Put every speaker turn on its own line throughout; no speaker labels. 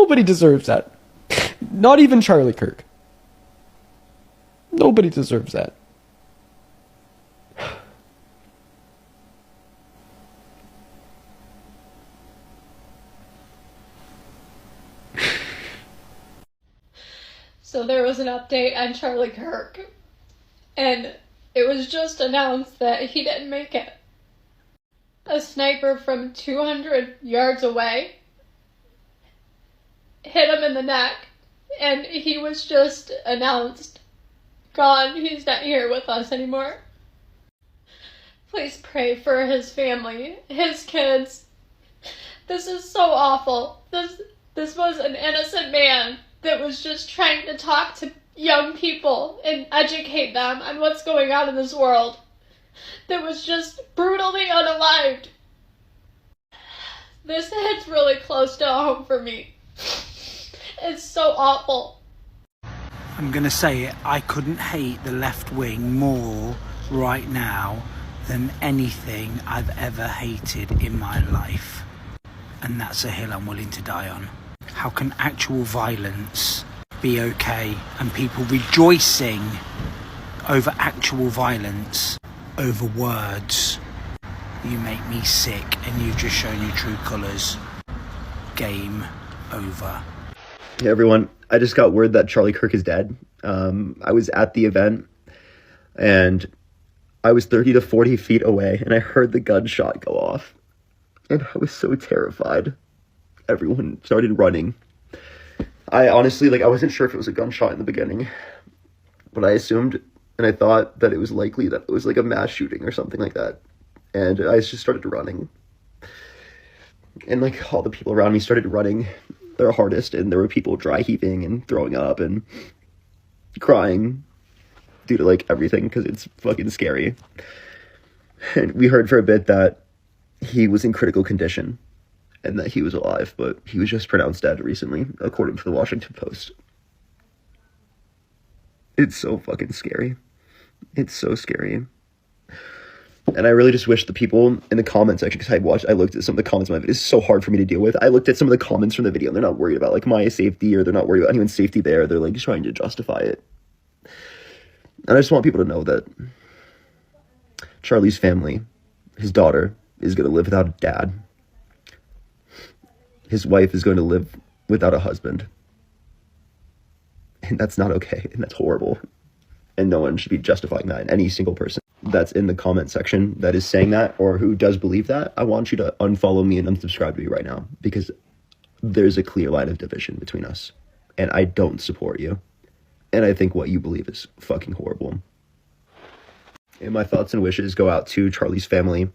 Nobody deserves that. Not even Charlie Kirk. Nobody deserves that.
So there was an update on Charlie Kirk, and it was just announced that he didn't make it. A sniper from 200 yards away hit him in the neck, and he was just announced gone. He's not here with us anymore. Please pray for his family, his kids. This is so awful. This was an innocent man that was just trying to talk to young people and educate them on what's going on in this world. That was just brutally unalived. This hits really close to home for me. It's so awful.
I'm gonna say it, I couldn't hate the left wing more right now than anything I've ever hated in my life. And that's a hill I'm willing to die on. How can actual violence be okay and people rejoicing over actual violence, over words? You make me sick and you've just shown your true colours. Game over.
Hey everyone, I just got word that Charlie Kirk is dead. I was at the event and I was 30 to 40 feet away and I heard the gunshot go off. And I was so terrified. Everyone started running. I honestly, I wasn't sure if it was a gunshot in the beginning, but I assumed and I thought that it was likely that it was like a mass shooting or something like that. And I just started running. And all the people around me started running their hardest, and there were people dry heaving and throwing up and crying due to everything because it's fucking scary. And we heard for a bit that he was in critical condition and that he was alive, but he was just pronounced dead recently, according to the Washington Post. It's so fucking scary. It's so scary. And I really just wish the people in the comment section, because I looked at some of the comments of my video. It's so hard for me to deal with. I looked at some of the comments from the video, and they're not worried about my safety, or they're not worried about anyone's safety there. They're trying to justify it. And I just want people to know that Charlie's family, his daughter, is going to live without a dad. His wife is going to live without a husband. And that's not okay, and that's horrible. And no one should be justifying that. And any single person that's in the comment section that is saying that or who does believe that, I want you to unfollow me and unsubscribe to me right now, because there's a clear line of division between us, and I don't support you, and I think what you believe is fucking horrible. And my thoughts and wishes go out to Charlie's family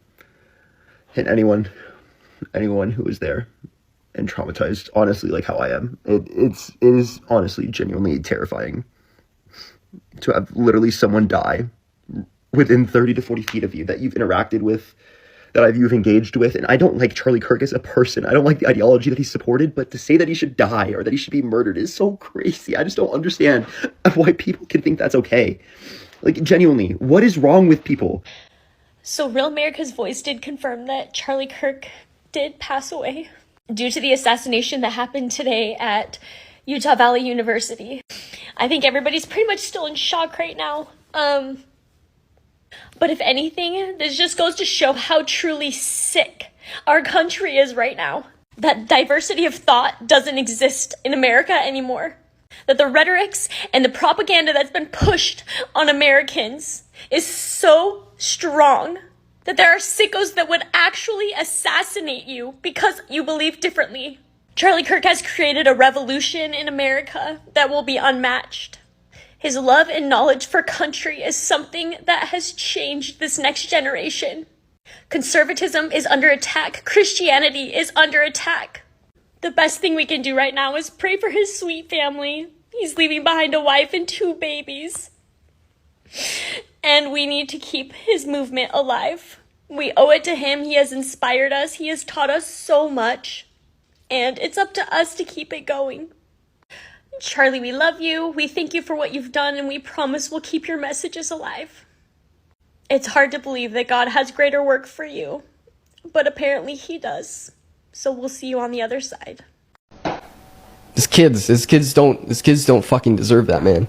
and anyone who was there and traumatized, honestly, like how I am. It is honestly genuinely terrifying to have literally someone die within 30 to 40 feet of you that you've interacted with, that you've engaged with. And I don't like Charlie Kirk as a person. I don't like the ideology that he supported, but to say that he should die or that he should be murdered is so crazy. I just don't understand why people can think that's okay. Genuinely, what is wrong with people?
So Real America's Voice did confirm that Charlie Kirk did pass away due to the assassination that happened today at Utah Valley University. I think everybody's pretty much still in shock right now. But if anything, this just goes to show how truly sick our country is right now. That diversity of thought doesn't exist in America anymore. That the rhetorics and the propaganda that's been pushed on Americans is so strong that there are sickos that would actually assassinate you because you believe differently. Charlie Kirk has created a revolution in America that will be unmatched. His love and knowledge for country is something that has changed this next generation. Conservatism is under attack. Christianity is under attack. The best thing we can do right now is pray for his sweet family. He's leaving behind a wife and 2 babies. And we need to keep his movement alive. We owe it to him. He has inspired us. He has taught us so much. And it's up to us to keep it going. Charlie, we love you. We thank you for what you've done, and we promise we'll keep your messages alive. It's hard to believe that God has greater work for you, but apparently he does. So we'll see you on the other side.
His kids don't fucking deserve that, man.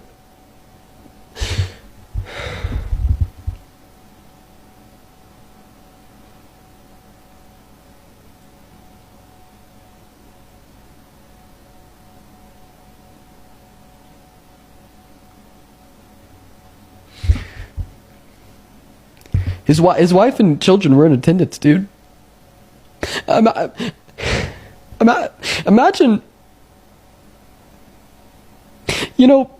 His wife and children were in attendance, dude. Imagine, you know,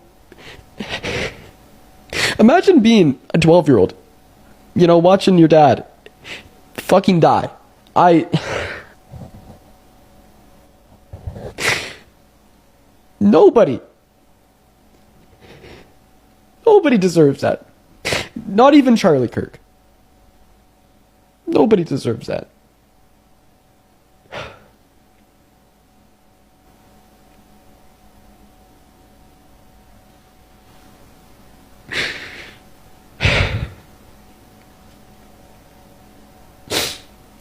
imagine being a 12-year-old, you know, watching your dad fucking die. Nobody deserves that. Not even Charlie Kirk. Nobody deserves that.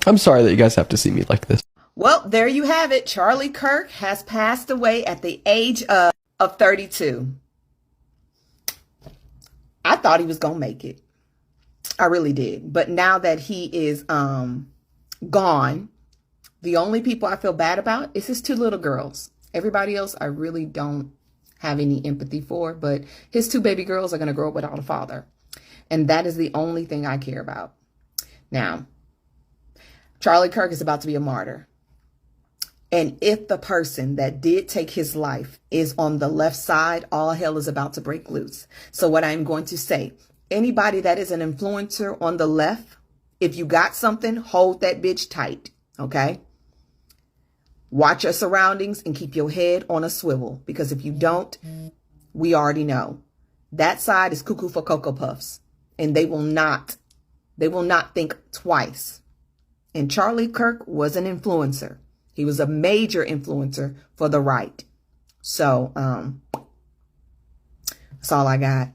I'm sorry that you guys have to see me like this.
Well, there you have it. Charlie Kirk has passed away at the age of 32. I thought he was going to make it. I really did. But now that he is gone, the only people I feel bad about is his two little girls. Everybody else I really don't have any empathy for, but his two baby girls are going to grow up without a father. And that is the only thing I care about. Now, Charlie Kirk is about to be a martyr. And if the person that did take his life is on the left side, all hell is about to break loose. So what I'm going to say, anybody that is an influencer on the left, if you got something, hold that bitch tight, okay? Watch your surroundings and keep your head on a swivel, because if you don't, we already know. That side is cuckoo for Cocoa Puffs, and they will not think twice. And Charlie Kirk was an influencer. He was a major influencer for the right. So, that's all I got.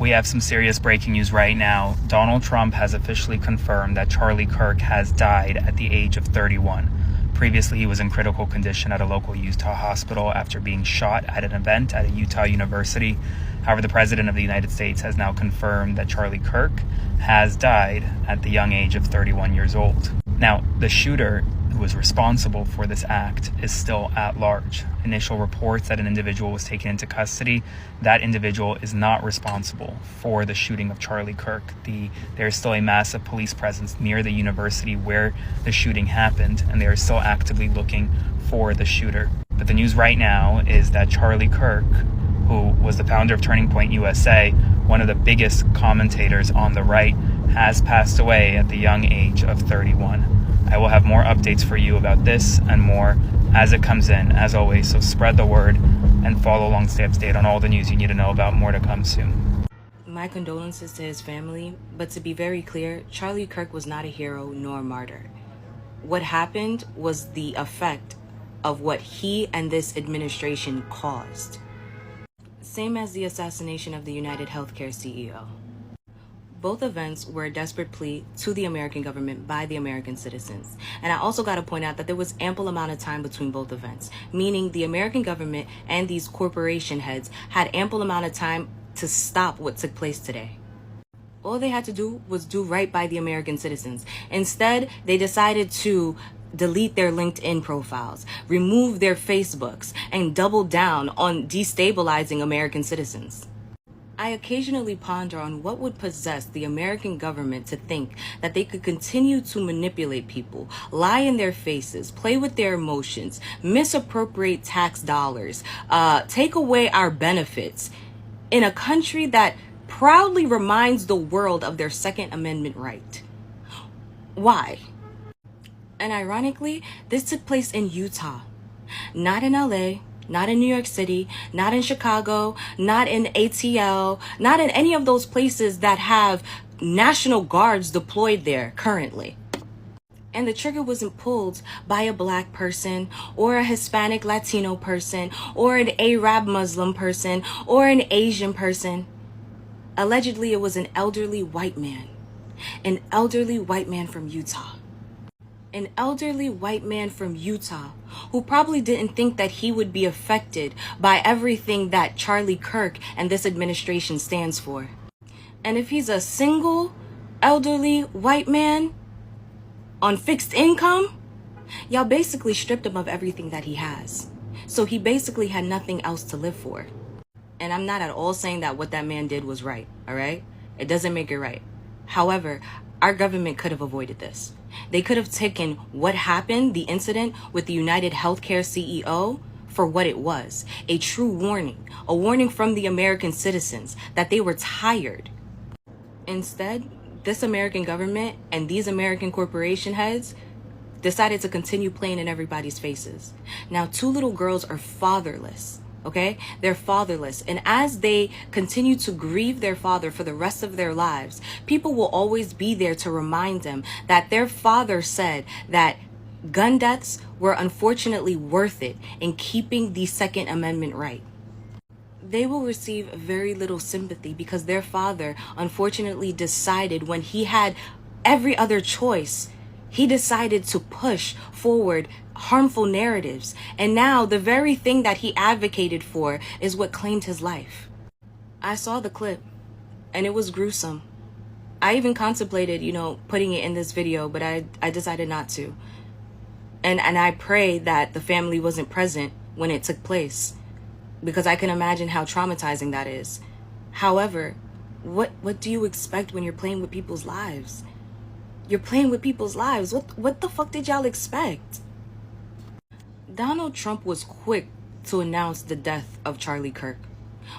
We have some serious breaking news right now. Donald Trump has officially confirmed that Charlie Kirk has died at the age of 31. Previously, he was in critical condition at a local Utah hospital after being shot at an event at a Utah university. However, the President of the United States has now confirmed that Charlie Kirk has died at the young age of 31 years old. Now, the shooter who was responsible for this act is still at large. Initial reports that an individual was taken into custody. That individual is not responsible for the shooting of Charlie Kirk. There's still a massive police presence near the university where the shooting happened, and they are still actively looking for the shooter. But the news right now is that Charlie Kirk, who was the founder of Turning Point USA, one of the biggest commentators on the right, has passed away at the young age of 31. I will have more updates for you about this and more as it comes in, as always, so spread the word and follow along, stay up to date on all the news you need to know about. More to come soon.
My condolences to his family, but to be very clear, Charlie Kirk was not a hero nor a martyr. What happened was the effect of what he and this administration caused. Same as the assassination of the United Healthcare CEO. Both events were a desperate plea to the American government by the American citizens. And I also got to point out that there was ample amount of time between both events, meaning the American government and these corporation heads had ample amount of time to stop what took place today. All they had to do was do right by the American citizens. Instead, they decided to delete their LinkedIn profiles, remove their Facebooks, and double down on destabilizing American citizens. I occasionally ponder on what would possess the American government to think that they could continue to manipulate people, lie in their faces, play with their emotions, misappropriate tax dollars, take away our benefits in a country that proudly reminds the world of their Second Amendment right. Why? And ironically, this took place in Utah, not in LA, not in New York City, not in Chicago, not in ATL, not in any of those places that have National Guards deployed there currently. And the trigger wasn't pulled by a black person or a Hispanic Latino person or an Arab Muslim person or an Asian person. Allegedly, it was an elderly white man from Utah. An elderly white man from Utah who probably didn't think that he would be affected by everything that Charlie Kirk and this administration stands for. And if he's a single, elderly white man on fixed income, y'all basically stripped him of everything that he has. So he basically had nothing else to live for. And I'm not at all saying that what that man did was right, all right? It doesn't make it right. However, our government could have avoided this. They could have taken what happened, the incident with the United Healthcare CEO, for what it was, a true warning, a warning from the American citizens that they were tired. Instead, this American government and these American corporation heads decided to continue playing in everybody's faces. Now, 2 little girls are fatherless. Okay? They're fatherless. And as they continue to grieve their father for the rest of their lives, people will always be there to remind them that their father said that gun deaths were unfortunately worth it in keeping the Second Amendment right. They will receive very little sympathy because their father unfortunately decided when he had every other choice, he decided to push forward harmful narratives. And now the very thing that he advocated for is what claimed his life. I saw the clip and it was gruesome. I even contemplated, putting it in this video, but I decided not to. And I pray that the family wasn't present when it took place, because I can imagine how traumatizing that is. However, what do you expect when you're playing with people's lives? You're playing with people's lives. What the fuck did y'all expect? Donald Trump was quick to announce the death of Charlie Kirk.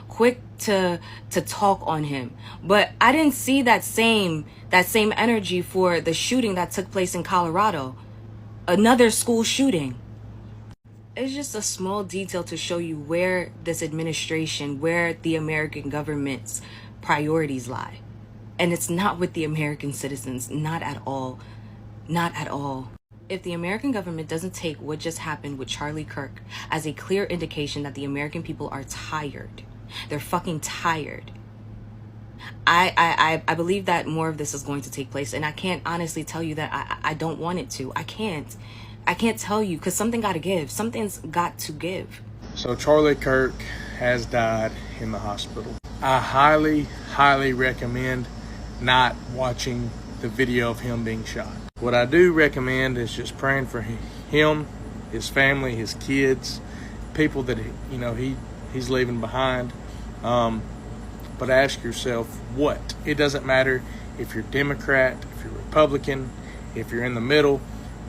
Quick to talk on him. But I didn't see that same energy for the shooting that took place in Colorado. Another school shooting. It's just a small detail to show you where this administration, where the American government's priorities lie. And it's not with the American citizens, not at all. Not at all. If the American government doesn't take what just happened with Charlie Kirk as a clear indication that the American people are tired, they're fucking tired, I believe that more of this is going to take place. And I can't honestly tell you that I don't want it to. I can't tell you, because something got to give. Something's got to give.
So Charlie Kirk has died in the hospital. I highly, highly recommend not watching the video of him being shot. What I do recommend is just praying for him, his family, his kids, people that he's leaving behind. But ask yourself what. It doesn't matter if you're Democrat, if you're Republican, if you're in the middle.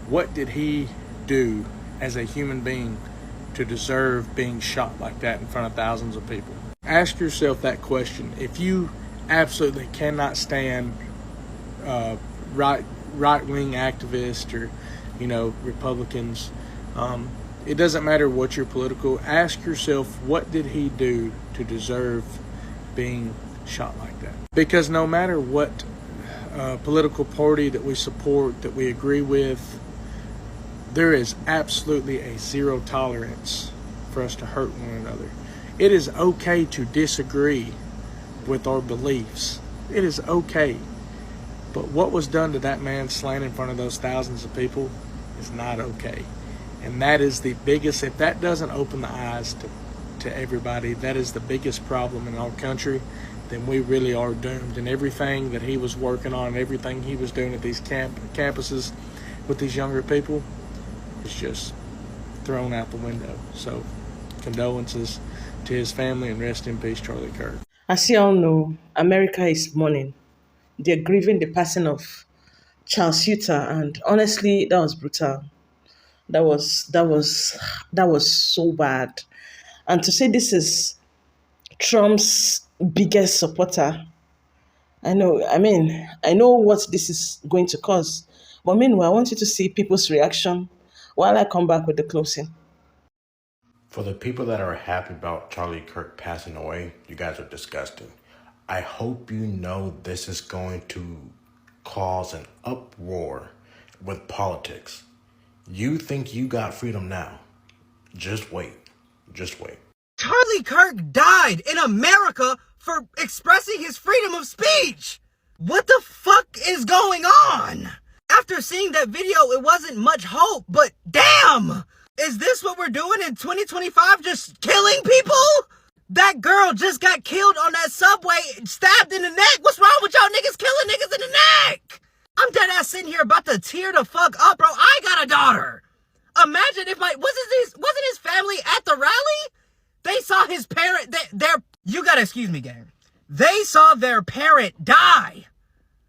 What did he do as a human being to deserve being shot like that in front of thousands of people? Ask yourself that question. If you absolutely cannot stand right-wing activists or, Republicans, it doesn't matter what you're political. Ask yourself, what did he do to deserve being shot like that? Because no matter what political party that we support, that we agree with, there is absolutely a zero tolerance for us to hurt one another. It is okay to disagree with our beliefs. It is okay. But what was done to that man slain in front of those thousands of people is not okay. And that is the biggest, if that doesn't open the eyes to everybody, that is the biggest problem in our country, then we really are doomed. And everything that he was working on, everything he was doing at these campuses with these younger people is just thrown out the window. So condolences to his family, and rest in peace, Charlie Kirk.
As you all know, America is mourning. They're grieving the passing of Charles Utah, and honestly, that was brutal. That was so bad. And to say this is Trump's biggest supporter, I know what this is going to cause. But meanwhile, I want you to see people's reaction while I come back with the closing.
For the people that are happy about Charlie Kirk passing away, you guys are disgusting. I hope you know this is going to cause an uproar with politics. You think you got freedom now. Just wait. Just wait.
Charlie Kirk died in America for expressing his freedom of speech. What the fuck is going on? After seeing that video, it wasn't much hope, but damn! Is this what we're doing in 2025? Just killing people? That girl just got killed on that subway, stabbed in the neck. What's wrong with y'all niggas killing niggas in the neck? I'm dead ass sitting here about to tear the fuck up, bro. I got a daughter. Imagine if wasn't his family at the rally? They saw his parent, you gotta excuse me, gang. They saw their parent die.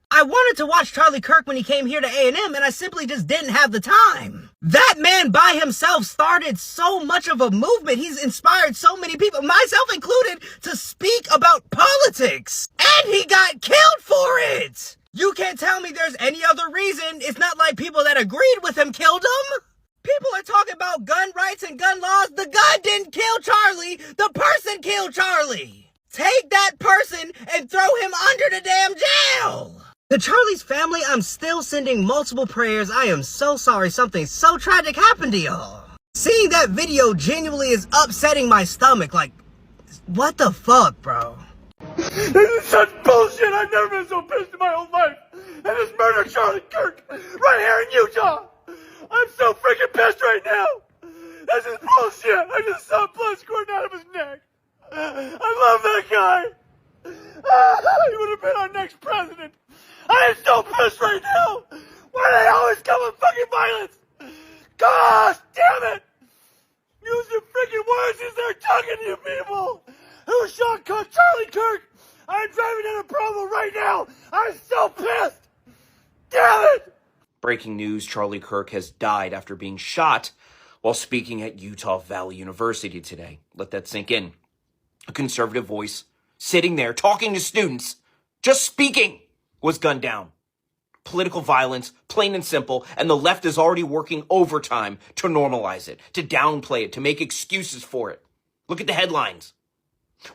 I wanted to watch Charlie Kirk when he came here to A&M, and I simply just didn't have the time. That man by himself started so much of a movement. He's inspired so many people, myself included, to speak about politics. And he got killed for it. You can't tell me there's any other reason. It's not like people that agreed with him killed him. People are talking about gun rights and gun laws. The gun didn't kill Charlie. The person killed Charlie. Take that person and throw him under the damn jail. To Charlie's family, I'm still sending multiple prayers. I am so sorry something so tragic happened to y'all. Seeing that video genuinely is upsetting my stomach. Like, what the fuck, bro?
This is such bullshit. I've never been so pissed in my whole life. And this murder Charlie Kirk right here in Utah. I'm so freaking pissed right now. This is bullshit. I just saw blood squirting out of his neck. I love that guy. He would have been our next president. I am so pissed right now. Why do they always come with fucking violence? Gosh damn it. Use your freaking words as they're talking to you people. Who shot Charlie Kirk? I'm driving down a Provo right now. I'm so pissed. Damn it.
Breaking news, Charlie Kirk has died after being shot while speaking at Utah Valley University today. Let that sink in. A conservative voice sitting there talking to students, just speaking, was gunned down. Political violence, plain and simple, and the left is already working overtime to normalize it, to downplay it, to make excuses for it. Look at the headlines.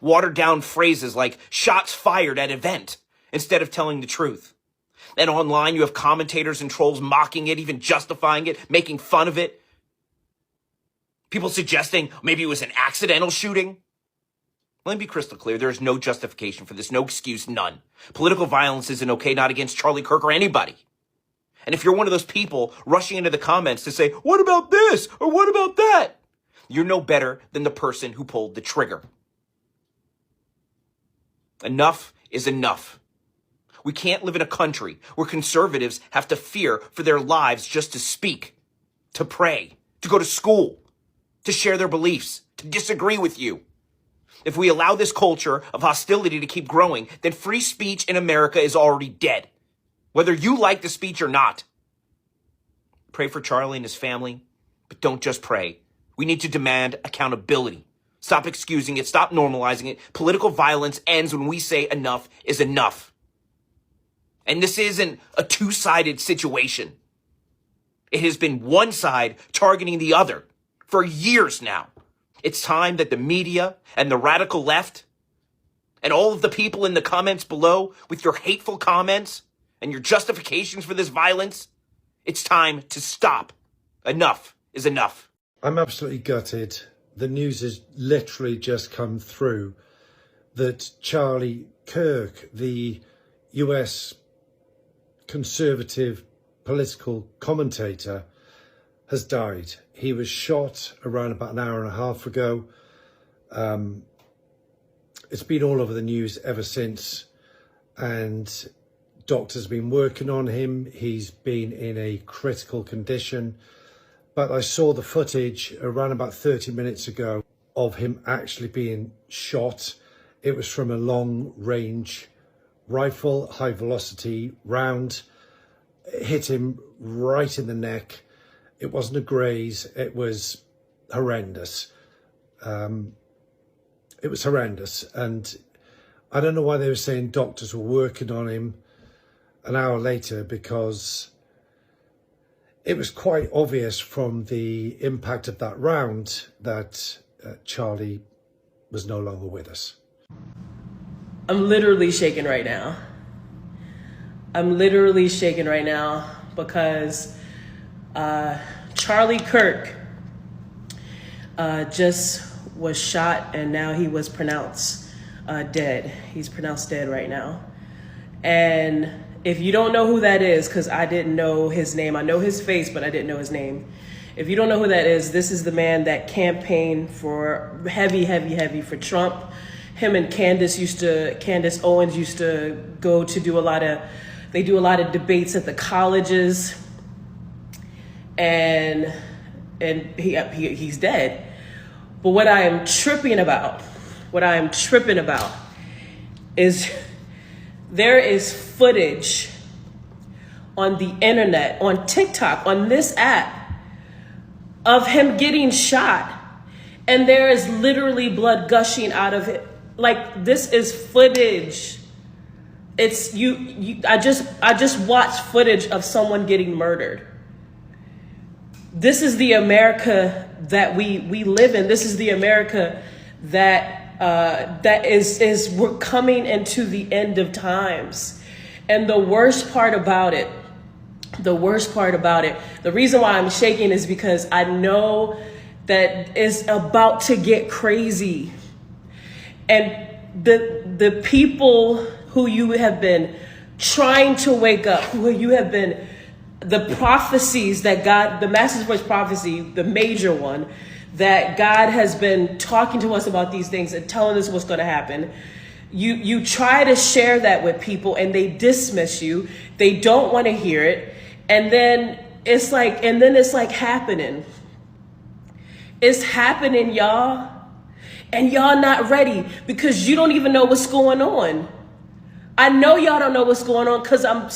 Watered down phrases like shots fired at event instead of telling the truth. And online you have commentators and trolls mocking it, even justifying it, making fun of it. People suggesting maybe it was an accidental shooting. Let me be crystal clear. There is no justification for this, no excuse, none. Political violence isn't okay, not against Charlie Kirk or anybody. And if you're one of those people rushing into the comments to say, what about this or what about that? You're no better than the person who pulled the trigger. Enough is enough. We can't live in a country where conservatives have to fear for their lives just to speak, to pray, to go to school, to share their beliefs, to disagree with you. If we allow this culture of hostility to keep growing, then free speech in America is already dead, whether you like the speech or not. Pray for Charlie and his family, but don't just pray. We need to demand accountability. Stop excusing it. Stop normalizing it. Political violence ends when we say enough is enough. And this isn't a two-sided situation. It has been one side targeting the other for years now. It's time that the media and the radical left and all of the people in the comments below with your hateful comments and your justifications for this violence, it's time to stop. Enough is enough.
I'm absolutely gutted. The news has literally just come through that Charlie Kirk, the US conservative political commentator, has died. He was shot around about an hour and a half ago. It's been all over the news ever since, and doctors have been working on him. He's been in a critical condition, but I saw the footage around about 30 minutes ago of him actually being shot. It was from a long-range rifle, high-velocity round. It hit him right in the neck. It wasn't a graze. It was horrendous. It was horrendous. And I don't know why they were saying doctors were working on him an hour later, because it was quite obvious from the impact of that round that Charlie was no longer with us.
I'm literally shaking right now. I'm literally shaking right now because Charlie Kirk just was shot, and now he was pronounced dead. He's pronounced dead right now. And If you don't know who that is, because I didn't know his name, I know his face, but I didn't know his name. If you don't know who that is, this is the man that campaigned for heavy for Trump. Him and Candace Owens used to go to do a lot of debates at the colleges, and he's dead. But what I am tripping about is there is footage on the internet, on TikTok, on this app, of him getting shot, and there is literally blood gushing out of it. Like, this is footage. It's I just watched footage of someone getting murdered. This is the America that we live in. This is the America that is we're coming into the end of times. And the worst part about it, the reason why I'm shaking is because I know that it's about to get crazy. And the people who you have been trying to wake up, who you have been, the prophecies that God, the Master's Voice prophecy, the major one, that God has been talking to us about these things and telling us what's going to happen. You try to share that with people and they dismiss you. They don't want to hear it. And then it's like happening. It's happening, y'all. And y'all not ready because you don't even know what's going on. I know y'all don't know what's going on because I'm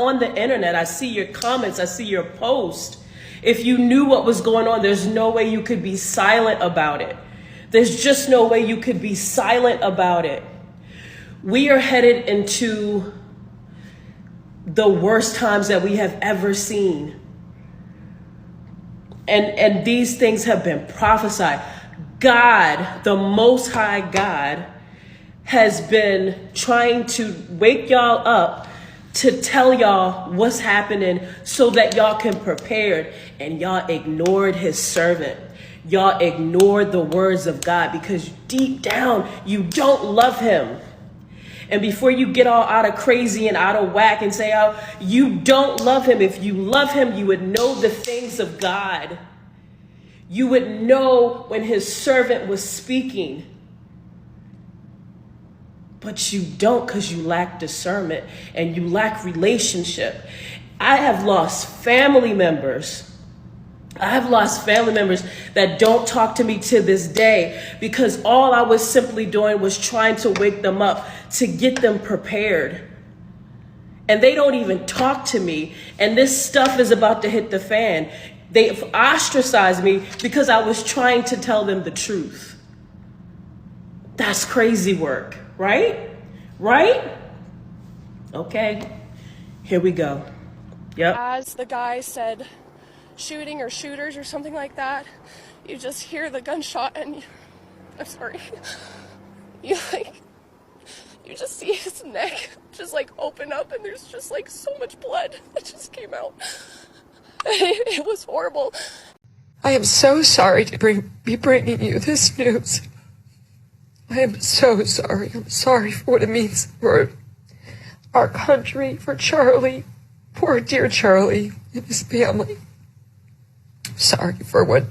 on the internet. I see your comments. I see your post. If you knew what was going on, there's no way you could be silent about it. There's just no way you could be silent about it. We are headed into the worst times that we have ever seen. And these things have been prophesied. God, the Most High God, has been trying to wake y'all up to tell y'all what's happening so that y'all can prepare. And y'all ignored his servant. Y'all ignored the words of God because deep down you don't love him. And before you get all out of crazy and out of whack and say, oh, you don't love him. If you love him, you would know the things of God. You would know when his servant was speaking. But you don't because you lack discernment and you lack relationship. I have lost family members. That don't talk to me to this day because all I was simply doing was trying to wake them up to get them prepared. And they don't even talk to me. And this stuff is about to hit the fan. They've ostracized me because I was trying to tell them the truth. That's crazy work, right? Right? Okay, here we go. Yep.
As the guy said, shooting or shooters or something like that, you just hear the gunshot and I'm sorry, you just see his neck just like open up and there's just like so much blood that just came out. It was horrible.
I am so sorry to be bringing you this news. I am so sorry. I'm sorry for what it means for our country, for Charlie, poor dear Charlie and his family. Sorry for what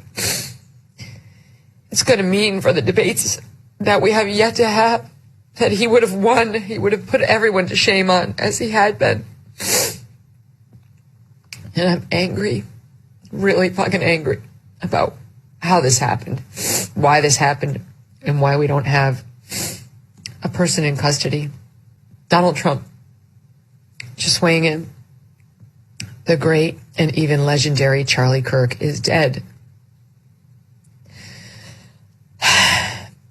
it's going to mean for the debates that we have yet to have, that he would have won. He would have put everyone to shame on, as he had been. And I'm angry, really fucking angry about how this happened, why this happened, and why we don't have a person in custody. Donald Trump, just weighing in. The great and even legendary Charlie Kirk is dead.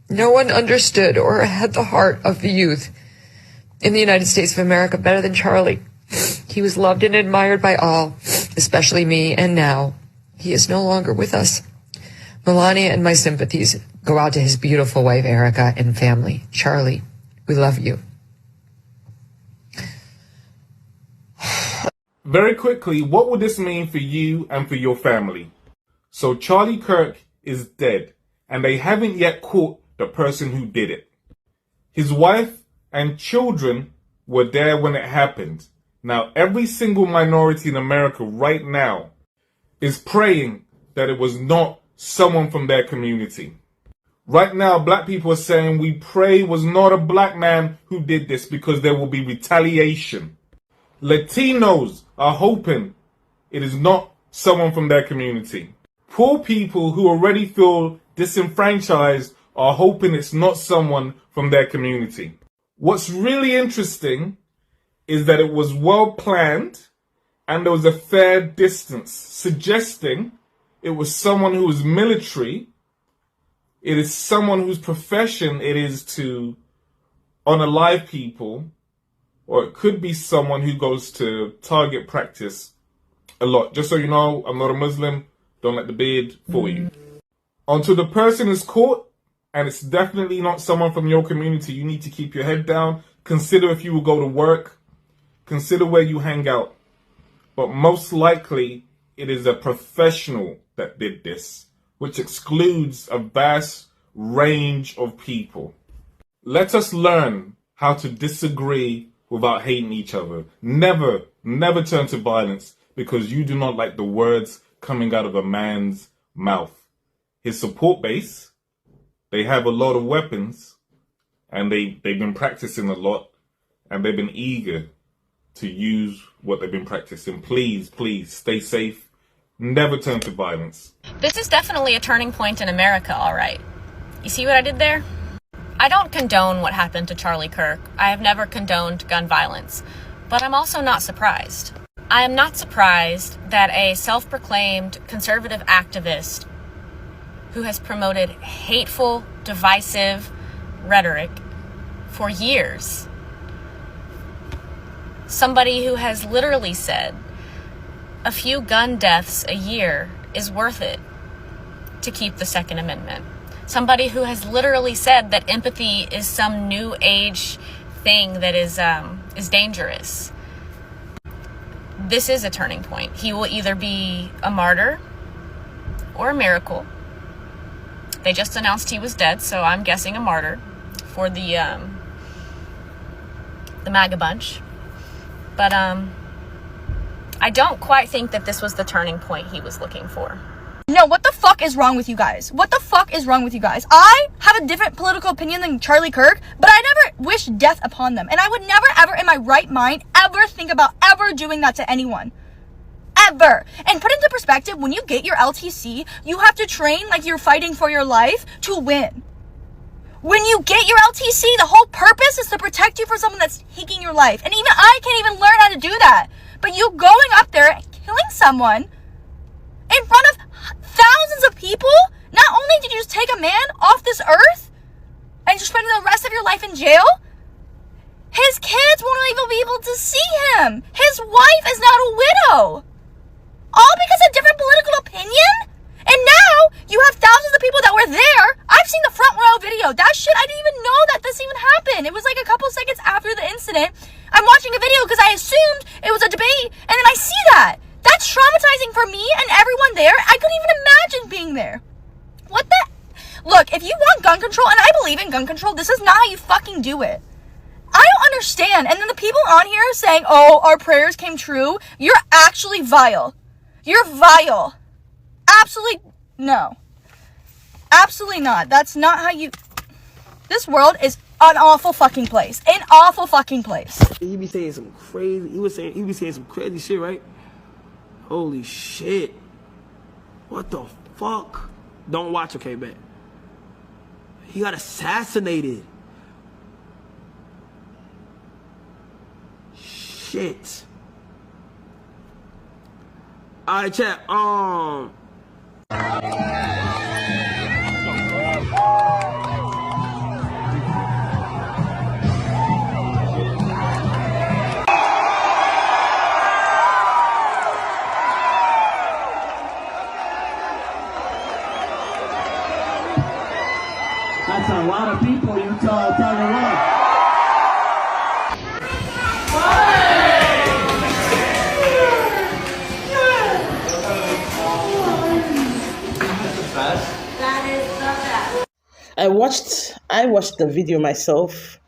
No one understood or had the heart of the youth in the United States of America better than Charlie. He was loved and admired by all, especially me, and now he is no longer with us. Melania and my sympathies go out to his beautiful wife, Erica, and family. Charlie, we love you.
Very quickly, what would this mean for you and for your family? So Charlie Kirk is dead, and they haven't yet caught the person who did it. His wife and children were there when it happened. Now, every single minority in America right now is praying that it was not someone from their community. Right now, black people are saying we pray it was not a black man who did this because there will be retaliation. Latinos are hoping it is not someone from their community. Poor people who already feel disenfranchised are hoping it's not someone from their community. What's really interesting is that it was well planned and there was a fair distance, suggesting it was someone who was military. It is someone whose profession it is to unalive people, or it could be someone who goes to target practice a lot. Just so you know, I'm not a Muslim. Don't let the beard fool you. Until the person is caught, and it's definitely not someone from your community, you need to keep your head down. Consider if you will go to work. Consider where you hang out. But most likely, it is a professional that did this, which excludes a vast range of people. Let us learn how to disagree without hating each other. Never, never turn to violence because you do not like the words coming out of a man's mouth. His support base, they have a lot of weapons, and they've been practicing a lot, and they've been eager to use what they've been practicing. Please, please, stay safe. Never turn to violence.
This is definitely a turning point in America, all right. You see what I did there? I don't condone what happened to Charlie Kirk. I have never condoned gun violence, but I'm also not surprised. I am not surprised that a self-proclaimed conservative activist who has promoted hateful, divisive rhetoric for years, somebody who has literally said a few gun deaths a year is worth it to keep the Second Amendment. Somebody who has literally said that empathy is some new age thing that is dangerous. This is a turning point. He will either be a martyr or a miracle. They just announced he was dead, so I'm guessing a martyr for the MAGA bunch. But I don't quite think that this was the turning point he was looking for.
No, what the fuck is wrong with you guys? What the fuck is wrong with you guys? I have a different political opinion than Charlie Kirk, but I never wish death upon them. And I would never, ever in my right mind, ever think about ever doing that to anyone. Ever. And put into perspective, when you get your LTC, you have to train like you're fighting for your life to win. When you get your LTC, the whole purpose is to protect you from someone that's taking your life. And even I can't even learn how to do that. But you going up there and killing someone in front of thousands of people, not only did you just take a man off this earth and you're spending the rest of your life in jail, his kids won't even be able to see him. His wife is not a widow. All because of different political opinion? And now you have thousands of people that were there. I've seen the front row video. That shit, I didn't even know that this even happened. It was like a couple seconds after the incident. I'm watching a video because I assumed it was a debate, and then I see that. That's traumatizing for me and everyone there. I couldn't even imagine being there. What the? Look, if you want gun control, and I believe in gun control, this is not how you fucking do it. I don't understand. And then the people on here saying, oh, our prayers came true. You're actually vile. You're vile. Absolutely no. Absolutely not. That's not how you... This world is an awful fucking place. An awful fucking place.
He be saying some crazy... He be saying some crazy shit, right? Holy shit. What the fuck? Don't watch, okay, bet. He got assassinated. Shit. Alright, chat.
That's a lot of people you tell to run.
I watched the video myself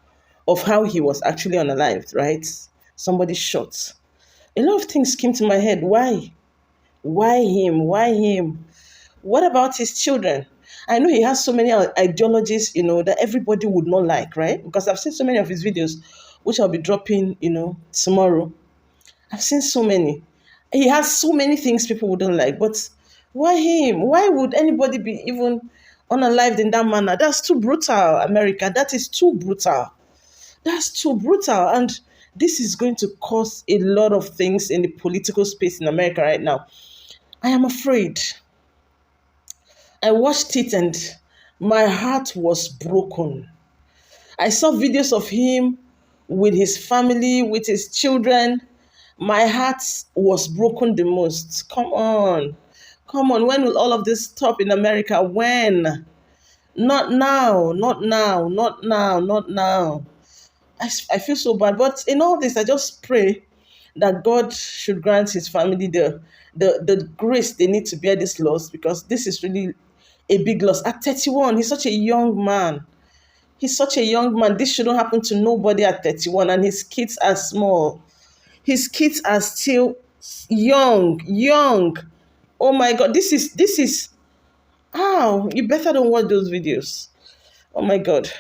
of how he was actually unalived, right? Somebody shot. A lot of things came to my head. Why? Why him? Why him? What about his children? I know he has so many ideologies, that everybody would not like, right? Because I've seen so many of his videos, which I'll be dropping, tomorrow. I've seen so many. He has so many things people wouldn't like, but why him? Why would anybody be even unalived in that manner? That's too brutal, America. That is too brutal. That's too brutal. And this is going to cause a lot of things in the political space in America right now. I am afraid. I watched it and my heart was broken. I saw videos of him with his family, with his children. My heart was broken the most. Come on. Come on. When will all of this stop in America? When? Not now. Not now. Not now. Not now. I feel so bad. But in all this, I just pray that God should grant his family the grace they need to bear this loss, because this is really a big loss. At 31, he's such a young man. He's such a young man. This shouldn't happen to nobody at 31, and his kids are small. His kids are still young. Oh my God, you better don't watch those videos. Oh my God.